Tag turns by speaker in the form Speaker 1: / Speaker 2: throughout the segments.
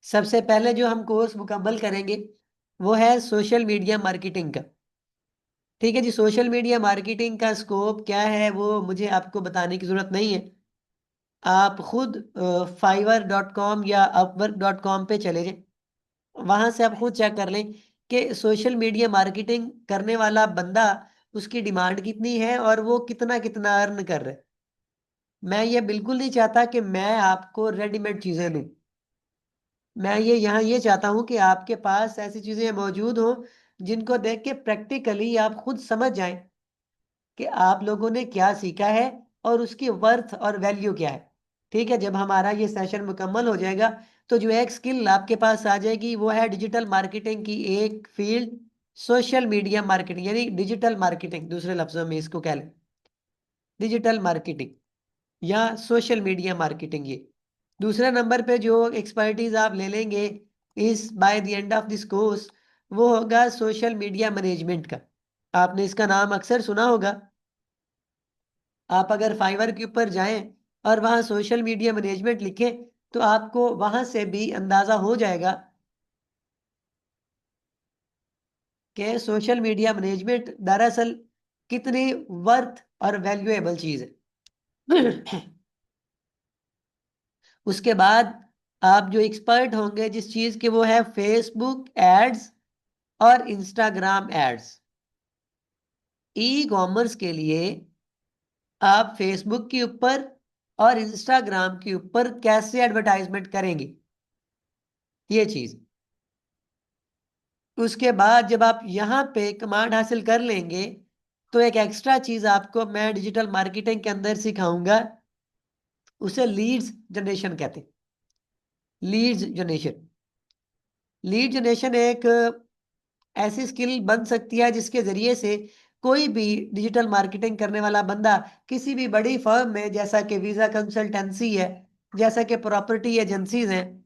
Speaker 1: सबसे पहले जो हम कोर्स मुकम्मल करेंगे वो है सोशल मीडिया मार्केटिंग का। ठीक है जी। सोशल मीडिया मार्केटिंग का स्कोप क्या है वो मुझे आपको बताने की जरूरत नहीं है। आप खुद fiverr.com या upwork.com पे चले जाएं। वहां से आप खुद चेक कर लें कि सोशल मीडिया मार्केटिंग करने वाला बंदा, उसकी डिमांड कितनी है और वो कितना कितना अर्न कर रहा है। मैं ये बिल्कुल नहीं चाहता कि मैं आपको रेडीमेड चीजें दूं। मैं ये यहाँ ये चाहता हूं कि आपके पास ऐसी चीजें मौजूद हों जिनको देख के प्रैक्टिकली आप खुद समझ जाएं कि आप लोगों ने क्या सीखा है और उसकी वर्थ और वैल्यू क्या है। ठीक है। जब हमारा ये सेशन मुकम्मल हो जाएगा तो जो एक स्किल आपके पास आ जाएगी वो है डिजिटल मार्केटिंग की एक फील्ड, सोशल मीडिया मार्केटिंग, यानी डिजिटल मार्केटिंग, दूसरे लफ्जों में इसको कह लें डिजिटल मार्केटिंग या सोशल मीडिया मार्केटिंग। ये दूसरे नंबर पे जो एक्सपर्टीज आप ले लेंगे इस by the end of this course, वो होगा सोशल मीडिया मैनेजमेंट का। आपने इसका नाम अक्सर सुना होगा। आप अगर फाइवर के ऊपर जाएं और वहां सोशल मीडिया मैनेजमेंट लिखें तो आपको वहां से भी अंदाजा हो जाएगा कि सोशल मीडिया मैनेजमेंट दरअसल कितनी वर्थ और वैल्यूएबल चीज है। उसके बाद आप जो एक्सपर्ट होंगे जिस चीज के, वो है फेसबुक एड्स और इंस्टाग्राम एड्स। ई कॉमर्स के लिए आप फेसबुक के ऊपर और इंस्टाग्राम के ऊपर कैसे एडवर्टाइजमेंट करेंगे, ये चीज। उसके बाद जब आप यहाँ पे कमांड हासिल कर लेंगे तो एक एक्स्ट्रा चीज आपको मैं डिजिटल मार्केटिंग के अंदर सिखाऊंगा, उसे लीड्स जनरेशन कहते हैं। लीड्स जनरेशन, लीड जनरेशन एक ऐसी स्किल बन सकती है जिसके जरिए से कोई भी डिजिटल मार्केटिंग करने वाला बंदा किसी भी बड़ी फर्म में, जैसा कि वीजा कंसल्टेंसी है, जैसा कि प्रॉपर्टी एजेंसीज हैं,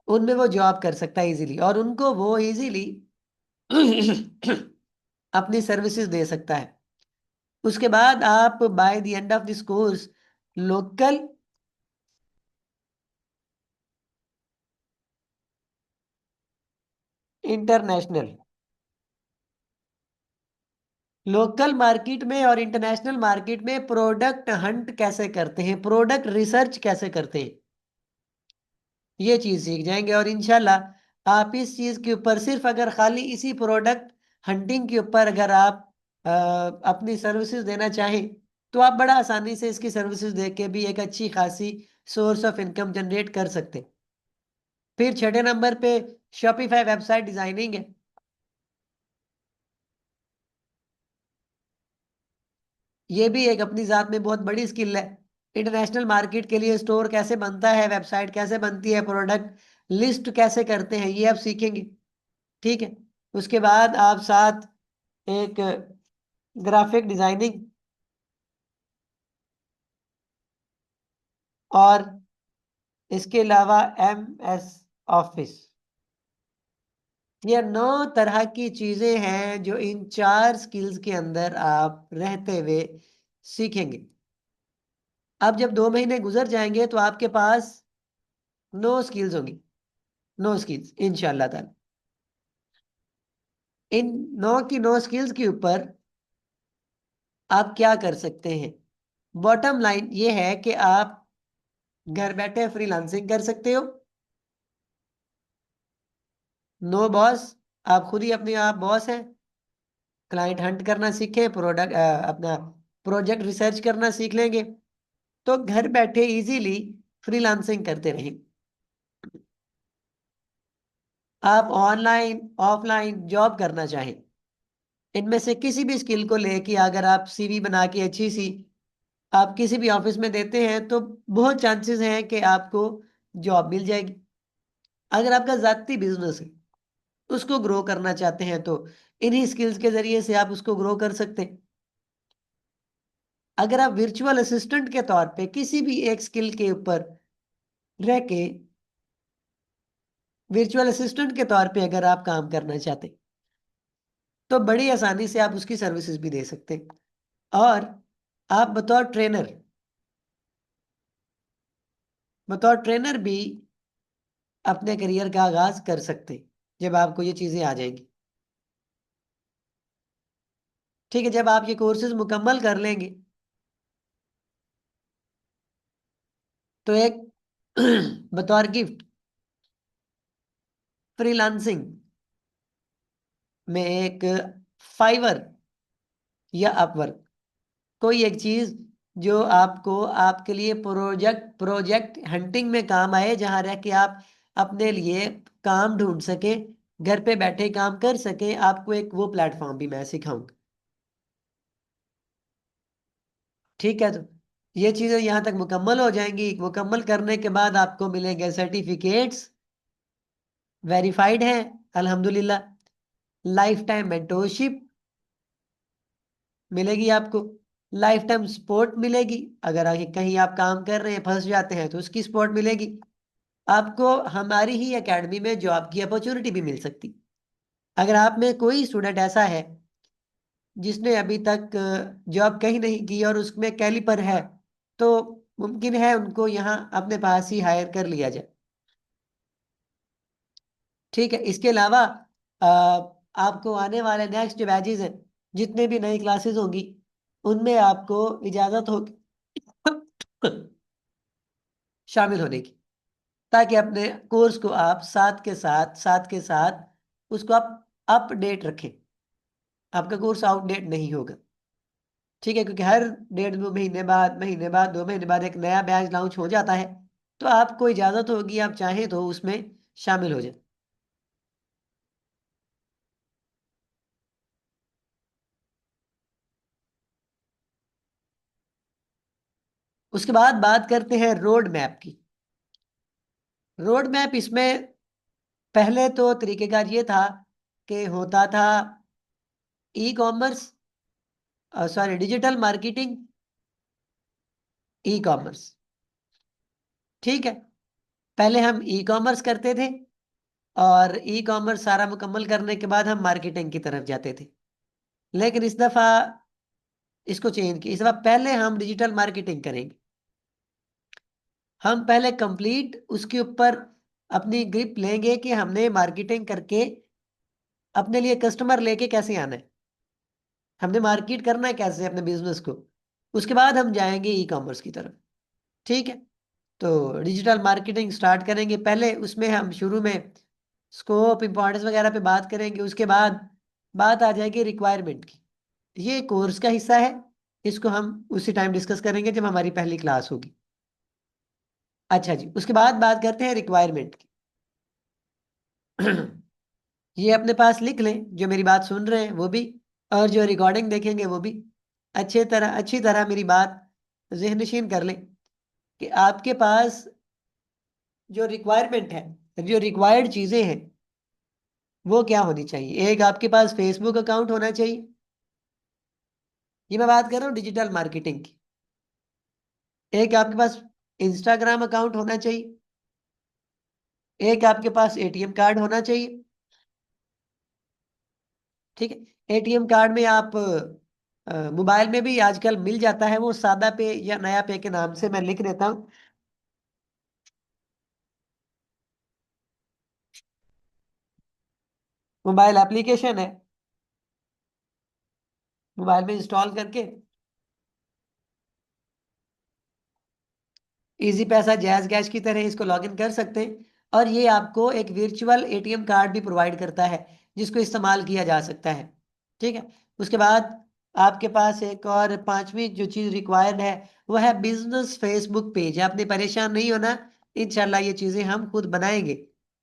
Speaker 1: उनमें वो जॉब कर सकता है इजीली, और उनको वो इजीली अपनी सर्विसेज दे सकता है। उसके बाद आप by the end of this course local, international, local market में और इंटरनेशनल मार्केट में प्रोडक्ट हंट कैसे करते हैं, प्रोडक्ट रिसर्च कैसे करते हैं, ये चीज सीख जाएंगे। और इंशाल्लाह आप इस चीज के ऊपर सिर्फ अगर खाली इसी प्रोडक्ट हंटिंग के ऊपर अगर आप अपनी सर्विसेज देना चाहें तो आप बड़ा आसानी से इसकी सर्विसेज दे के भी एक अच्छी खासी सोर्स ऑफ इनकम जनरेट कर सकते हैं। फिर छठे नंबर पे शॉपिफाई वेबसाइट डिजाइनिंग है। ये भी एक अपनी जात में बहुत बड़ी स्किल है। इंटरनेशनल मार्केट के लिए स्टोर कैसे बनता है, वेबसाइट कैसे बनती है, प्रोडक्ट लिस्ट कैसे करते हैं, ये आप सीखेंगे। ठीक है। उसके बाद आप साथ एक ग्राफिक डिजाइनिंग और इसके अलावा एम एस ऑफिस, ये 9 तरह की चीजें हैं जो इन 4 स्किल्स के अंदर आप रहते हुए सीखेंगे। अब जब 2 महीने गुजर जाएंगे तो आपके पास 9 स्किल्स होंगी। 9 स्किल्स इंशाल्लाह ताला। इन 9 की 9 स्किल्स के ऊपर आप क्या कर सकते हैं? बॉटम लाइन ये है कि आप घर बैठे फ्रीलांसिंग कर सकते हो। नो बॉस, आप खुद ही अपने आप बॉस हैं। क्लाइंट हंट करना सीखें, प्रोडक्ट अपना प्रोजेक्ट रिसर्च करना सीख लेंगे तो घर बैठे इजीली फ्रीलांसिंग करते रहें। आप ऑनलाइन ऑफलाइन जॉब करना चाहें, इनमें से किसी भी स्किल को लेके अगर आप सीवी बना के अच्छी सी आप किसी भी ऑफिस में देते हैं तो बहुत चांसेस हैं कि आपको जॉब मिल जाएगी। अगर आपका जाती बिजनेस है, उसको ग्रो करना चाहते हैं तो इन्हीं स्किल्स के जरिए से आप उसको ग्रो कर सकते हैं। अगर आप वर्चुअल असिस्टेंट के तौर पे किसी भी एक स्किल के ऊपर रह के वर्चुअल असिस्टेंट के तौर पे अगर आप काम करना चाहते हैं, तो बड़ी आसानी से आप उसकी सर्विसेज भी दे सकते हैं। और आप बतौर ट्रेनर भी अपने करियर का आगाज कर सकते हैं, जब आपको ये चीजें आ जाएंगी। ठीक है, जब आप ये कोर्सेज मुकम्मल कर लेंगे, तो एक बतौर गिफ्ट फ्रीलांसिंग में एक फाइवर या अपवर्क, कोई एक चीज जो आपको आपके लिए प्रोजेक्ट प्रोजेक्ट हंटिंग में काम आए, जहां रह के आप अपने लिए काम ढूंढ सके, घर पे बैठे काम कर सके, आपको एक वो प्लेटफॉर्म भी मैं सिखाऊंगा। ठीक है, तो ये चीजें यहाँ तक मुकम्मल हो जाएंगी। मुकम्मल करने के बाद आपको मिलेंगे सर्टिफिकेट्स, वेरीफाइड हैं अल्हम्दुलिल्लाह। लाइफ टाइम मेंटोरशिप मिलेगी आपको, लाइफ टाइम सपोर्ट मिलेगी। अगर आगे कहीं आप काम कर रहे हैं फंस जाते हैं, तो उसकी सपोर्ट मिलेगी आपको। हमारी ही एकेडमी में जॉब की अपॉर्चुनिटी भी मिल सकती। अगर आप में कोई स्टूडेंट ऐसा है जिसने अभी तक जॉब कहीं नहीं की और उसमें कैलिपर है, तो मुमकिन है उनको यहाँ अपने पास ही हायर कर लिया जाए। ठीक है, इसके अलावा आपको आने वाले नेक्स्ट जो बैचेज हैं, जितने भी नई क्लासेस होंगी, उनमें आपको इजाजत होगी शामिल होने की, ताकि अपने कोर्स को आप साथ के साथ उसको आप अपडेट रखें। आपका कोर्स आउटडेट नहीं होगा। ठीक है, क्योंकि हर 1.5 महीने बाद 2 महीने बाद एक नया बैच लॉन्च हो जाता है, तो आपको इजाजत होगी, आप चाहें तो उसमें शामिल हो जाए। उसके बाद बात करते हैं रोड मैप की। रोड मैप इसमें पहले तो तरीकेकार ये था कि होता था e commerce, sorry, digital marketing, e commerce. ठीक है, पहले हम ई कॉमर्स करते थे, और ई कॉमर्स सारा मुकम्मल करने के बाद हम मार्केटिंग की तरफ जाते थे। लेकिन इस दफा इसको चेंज किया। इस दफा पहले हम डिजिटल मार्केटिंग करेंगे। हम पहले कंप्लीट उसके ऊपर अपनी ग्रिप लेंगे कि हमने मार्केटिंग करके अपने लिए कस्टमर लेके कैसे आना है, हमने मार्केट करना है कैसे अपने बिजनेस को। उसके बाद हम जाएंगे ई कॉमर्स की तरफ। ठीक है, तो डिजिटल मार्केटिंग स्टार्ट करेंगे। पहले उसमें हम शुरू में स्कोप इंपॉर्टेंस वगैरह पे बात करेंगे। उसके बाद बात आ जाएगी रिक्वायरमेंट की। ये कोर्स का हिस्सा है, इसको हम उसी टाइम डिस्कस करेंगे जब हमारी पहली क्लास होगी। अच्छा जी, उसके बाद बात करते हैं रिक्वायरमेंट की। ये अपने पास लिख लें, जो मेरी बात सुन रहे हैं वो भी, और जो रिकॉर्डिंग देखेंगे वो भी। अच्छी तरह मेरी बात ज़हनशीन कर लें कि आपके पास जो रिक्वायरमेंट है, जो रिक्वायर्ड चीज़ें हैं, वो क्या होनी चाहिए। एक, आपके पास फेसबुक अकाउंट होना चाहिए। ये मैं बात कर रहा हूँ डिजिटल मार्केटिंग की। एक, आपके पास इंस्टाग्राम अकाउंट होना चाहिए। एक, आपके पास एटीएम कार्ड होना चाहिए। ठीक है, एटीएम कार्ड में आप मोबाइल में भी आजकल मिल जाता है, वो सादा पे या नया पे के नाम से मैं लिख देता हूँ। मोबाइल एप्लीकेशन है, मोबाइल में इंस्टॉल करके इजी पैसा जैज कैश की तरह इसको लॉगिन कर सकते हैं। और ये आपको एक वर्चुअल एटीएम कार्ड भी प्रोवाइड करता है, जिसको इस्तेमाल किया जा सकता है। ठीक है, उसके बाद आपके पास एक और पांचवी जो चीज़ रिक्वायर्ड है, वो है बिजनेस फेसबुक पेज। आपने परेशान नहीं होना, इंशाल्लाह ये चीज़ें हम खुद बनाएंगे।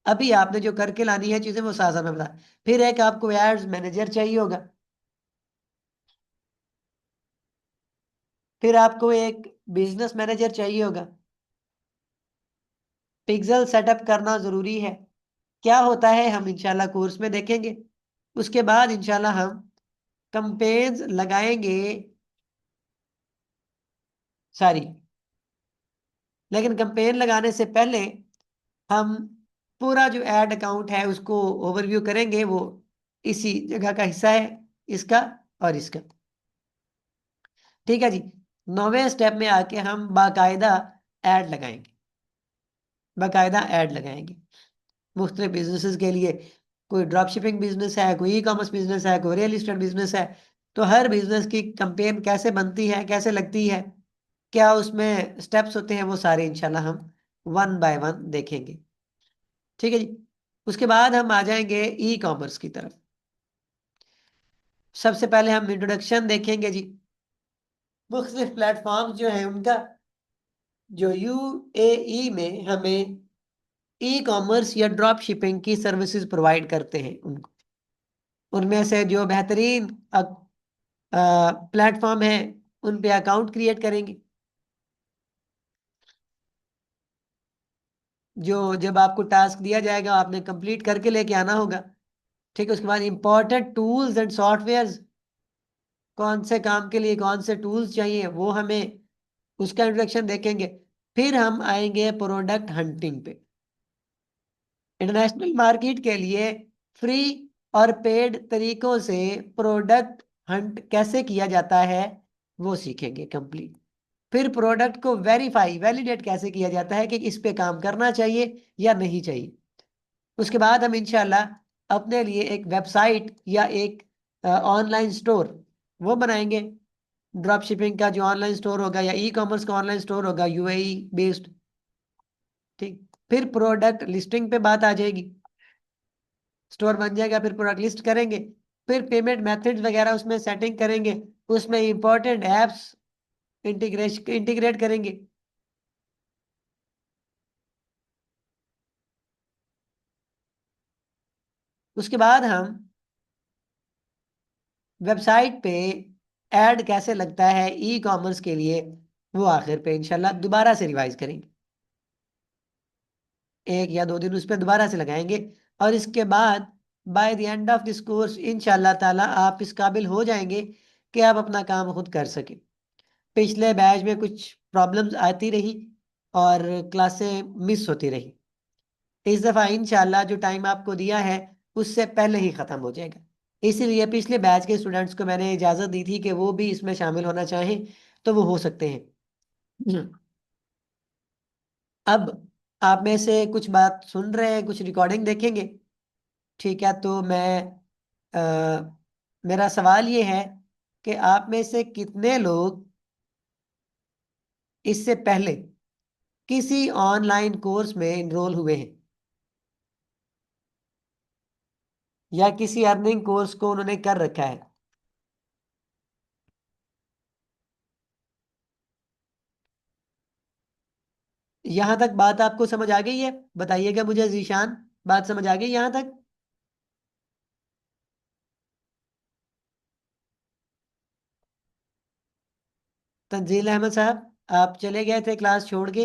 Speaker 1: अभी आपने जो करके लानी है चीज़ें, वो साथ साथ में बता। फिर एक आपको एड्स मैनेजर चाहिए होगा। फिर आपको एक बिजनेस मैनेजर चाहिए होगा। पिक्सल सेटअप करना जरूरी है। क्या होता है हम इंशाल्लाह कोर्स में देखेंगे। उसके बाद इंशाल्लाह हम कंपेन्स लगाएंगे सारी। लेकिन कंपेन लगाने से पहले हम पूरा जो ऐड अकाउंट है उसको ओवरव्यू करेंगे, वो इसी जगह का हिस्सा है, इसका और इसका। ठीक है जी। 9वें स्टेप में आके हम बाकायदा ऐड लगाएंगे, बाकायदा ऐड लगाएंगे मुख्तलिफ बिजनेसेस के लिए। कोई ड्रॉप शिपिंग बिजनेस है, कोई ई कॉमर्स बिजनेस है, कोई रियल इस्टेट बिजनेस है। तो हर बिजनेस की कैंपेन कैसे बनती है, कैसे लगती है, क्या उसमें स्टेप्स होते हैं, वो सारे इंशाल्लाह हम वन बाय वन देखेंगे। ठीक है जी। उसके बाद हम आ जाएंगे ई कॉमर्स की तरफ। सबसे पहले हम इंट्रोडक्शन देखेंगे जी, मुख्तलिफ प्लेटफॉर्म जो है उनका, जो यूएई में हमें ई कॉमर्स या ड्रॉप शिपिंग की सर्विसेज प्रोवाइड करते हैं उनको, उनमें से जो बेहतरीन प्लेटफॉर्म है उन पे अकाउंट क्रिएट करेंगे। जो जब आपको टास्क दिया जाएगा आपने कंप्लीट करके लेके आना होगा। ठीक है। उसके बाद इंपॉर्टेंट टूल्स एंड सॉफ्टवेयर्स, कौन से काम के लिए कौन से टूल्स चाहिए वो हमें, उसका इंट्रोडक्शन देखेंगे। फिर हम आएंगे प्रोडक्ट हंटिंग पे। इंटरनेशनल मार्केट के लिए फ्री और पेड तरीकों से प्रोडक्ट हंट कैसे किया जाता है वो सीखेंगे कंप्लीट। फिर प्रोडक्ट को वेरीफाई वैलिडेट कैसे किया जाता है कि इस पे काम करना चाहिए या नहीं चाहिए। उसके बाद हम इंशाल्लाह अपने लिए एक वेबसाइट या एक ऑनलाइन स्टोर वो बनाएंगे। ड्रॉप शिपिंग का जो ऑनलाइन स्टोर होगा या ई कॉमर्स का ऑनलाइन स्टोर होगा यूएई बेस्ड। ठीक। फिर प्रोडक्ट लिस्टिंग पे बात आ जाएगी। स्टोर बन जाएगा, फिर प्रोडक्ट लिस्ट करेंगे। फिर पेमेंट मेथड्स वगैरह उसमें सेटिंग करेंगे। उसमें इंपॉर्टेंट एप्स इंटीग्रेट करेंगे। उसके बाद हम वेबसाइट पे ऐड कैसे लगता है ई कॉमर्स के लिए, वो आखिर पे इंशाल्लाह दोबारा से रिवाइज करेंगे। 1 या 2 दिन उस पर दोबारा से लगाएंगे। और इसके बाद by the end of this course इंशाल्लाह ताला आप इस काबिल हो जाएंगे कि आप अपना काम खुद कर सके। पिछले बैच में कुछ प्रॉब्लम्स आती रही और क्लासें मिस होती रही। इस दफ़ा इंशाल्लाह जो टाइम आपको दिया है उससे पहले ही ख़त्म हो जाएगा। इसीलिए पिछले बैच के स्टूडेंट्स को मैंने इजाज़त दी थी कि वो भी इसमें शामिल होना चाहें तो वो हो सकते हैं। अब आप में से कुछ बात सुन रहे हैं, कुछ रिकॉर्डिंग देखेंगे। ठीक है। तो मेरा सवाल ये है कि आप में से कितने लोग इससे पहले किसी ऑनलाइन कोर्स में इनरोल हुए हैं या किसी अर्निंग कोर्स को उन्होंने कर रखा है। यहां तक बात आपको समझ आ गई है? बताइएगा मुझे जीशान, बात समझ आ गई यहां तक? तंजील अहमद साहब, आप चले गए थे क्लास छोड़ के?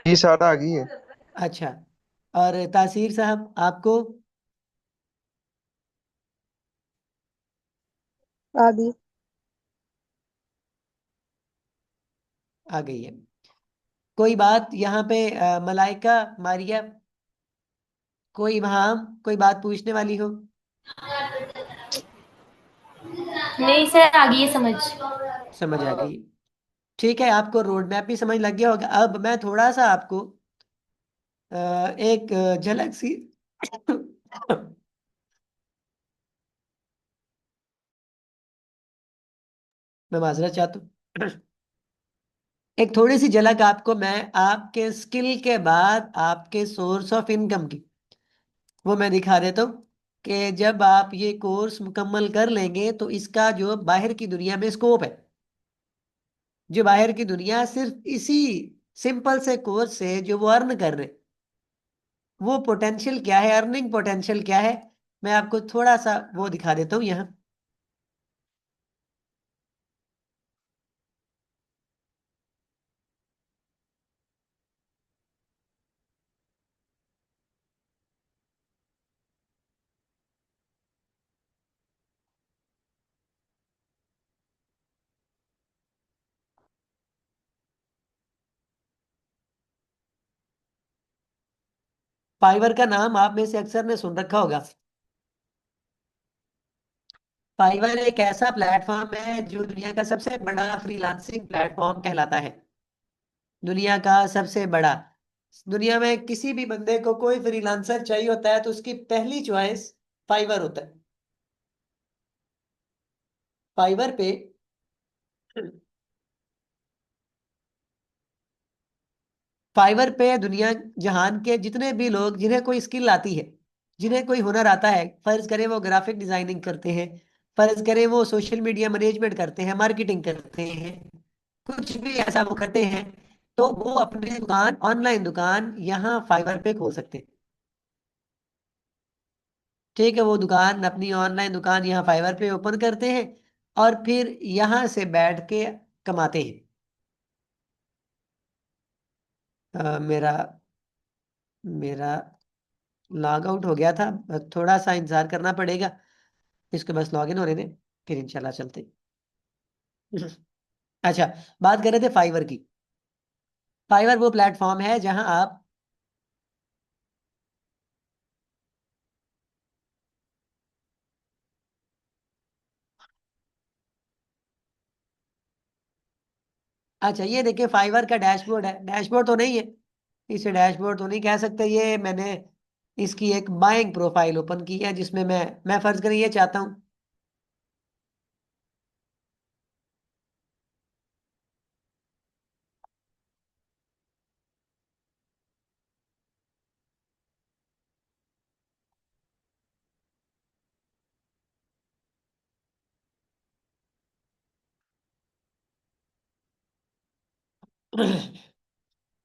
Speaker 2: ये सारा आ गई है।
Speaker 1: अच्छा। और तासीर साहब आपको?
Speaker 3: आदि।
Speaker 1: आ गई है। कोई बात यहाँ पे मलाइका, मारिया, कोई वहां कोई बात पूछने वाली हो?
Speaker 3: नहीं सर, आ गई है समझ।
Speaker 1: समझ आ गई। ठीक है, आपको रोड मैप भी समझ लग गया होगा। अब मैं थोड़ा सा आपको एक झलक सी मैं माजरत चाहता हूँ। एक थोड़ी सी झलक आपको मैं आपके स्किल के बाद आपके सोर्स ऑफ इनकम की वो मैं दिखा देता हूँ कि जब आप ये कोर्स मुकम्मल कर लेंगे तो इसका जो बाहर की दुनिया में स्कोप है, जो बाहर की दुनिया सिर्फ इसी सिंपल से कोर्स से जो वो अर्न कर रहे, वो पोटेंशियल क्या है, अर्निंग पोटेंशियल क्या है, मैं आपको थोड़ा सा वो दिखा देता हूँ यहाँ। फाइवर का नाम आप में से अक्सर ने सुन रखा होगा। फाइवर एक ऐसा प्लेटफॉर्म है जो दुनिया का सबसे बड़ा फ्रीलांसिंग प्लेटफॉर्म कहलाता है। दुनिया का सबसे बड़ा। दुनिया में किसी भी बंदे को कोई फ्रीलांसर चाहिए होता है तो उसकी पहली चॉइस फाइवर होता है। फाइवर पे फाइवर पे दुनिया जहान के जितने भी लोग जिन्हें कोई स्किल आती है, जिन्हें कोई हुनर आता है, फर्ज करें वो ग्राफिक डिजाइनिंग करते हैं, फर्ज करें वो सोशल मीडिया मैनेजमेंट करते हैं, मार्केटिंग करते हैं, कुछ भी ऐसा वो करते हैं, तो वो अपनी दुकान, ऑनलाइन दुकान यहाँ फाइवर पे खोल सकते हैं। ठीक है, वो दुकान, अपनी ऑनलाइन दुकान यहाँ फाइवर पे ओपन करते हैं और फिर यहाँ से बैठ के कमाते हैं। मेरा मेरा लॉग आउट हो गया था, बस थोड़ा सा इंतजार करना पड़ेगा, इसको बस लॉग इन होने दें, फिर इंशाल्लाह चलते हैं। अच्छा, बात कर रहे थे फाइवर की। फाइवर वो प्लेटफॉर्म है जहां आप, अच्छा ये देखिए फाइवर का डैशबोर्ड है, डैशबोर्ड तो नहीं है, इसे डैशबोर्ड तो नहीं कह सकते। ये मैंने इसकी एक बाइंग प्रोफाइल ओपन की है जिसमें मैं फर्ज करें ये चाहता हूँ।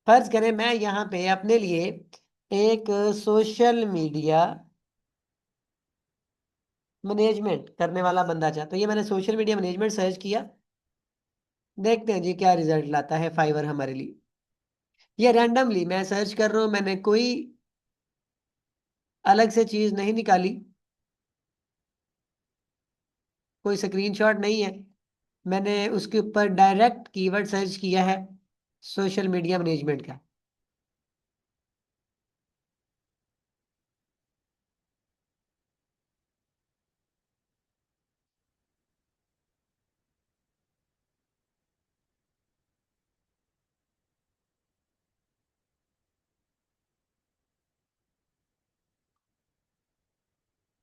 Speaker 1: फर्ज करें मैं यहाँ पे अपने लिए एक सोशल मीडिया मैनेजमेंट करने वाला बंदा चाहता हूँ। ये मैंने सोशल मीडिया मैनेजमेंट सर्च किया, देखते हैं जी क्या रिजल्ट लाता है फाइवर हमारे लिए। ये रैंडमली मैं सर्च कर रहा हूँ, मैंने कोई अलग से चीज नहीं निकाली, कोई स्क्रीनशॉट नहीं है। मैंने उसके ऊपर डायरेक्ट कीवर्ड सर्च किया है सोशल मीडिया मैनेजमेंट का।